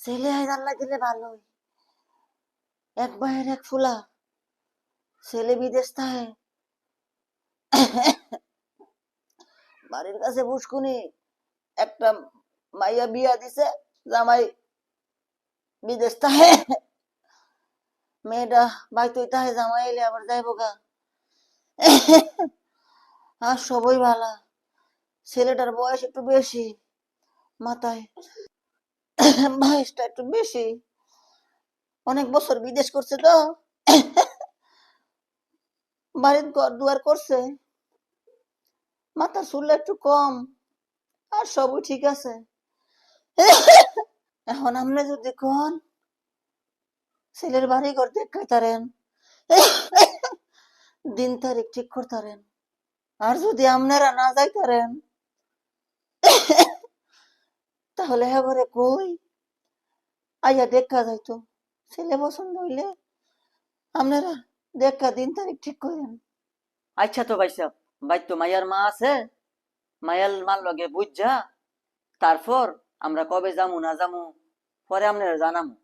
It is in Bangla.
ছেলে আল্লাহ দিলে ভালোই, এক ভাইয়ের এক ফুলা, ছেলে বিদেশ থাকে, বাড়ির কাছে পুষ্কুনি একটা মাইয়া বিয়া দিছে, জামাই বিদেশ থাকে, মেয়েটা বাইতুই তাহে, জামাই এলে আবার যাইব গা। আর সবই ভালা, ছেলেটার বয়স একটু বেশি, মাথায় বয়সটা একটু বেশি, অনেক বছর বিদেশ করছে তো, বাড়ির ঘর দুয়ার করছে, মাথা চুল একটু কম, আর সবই ঠিক আছে। এখন আপনি যদি কোন ছেলের বাড়ি ঘর দেখাইতারেন, দিন তারিখ ঠিক করতারেন, আর যদি আপনারা না যাইতারেন, তাহলে এবারে কই আইয়া দেখা যাইতো, ছেলে পছন্দ হইলে আপনারা দেখা দিন তারিখ ঠিক করেন। আচ্ছা তো ভাই সাহেব, ভাই তো মাইয়ার মা আছে, মায়াল মার লগে বুঝা তারপর আমরা কবে যামু না যামু পরে আপনারা জানামু।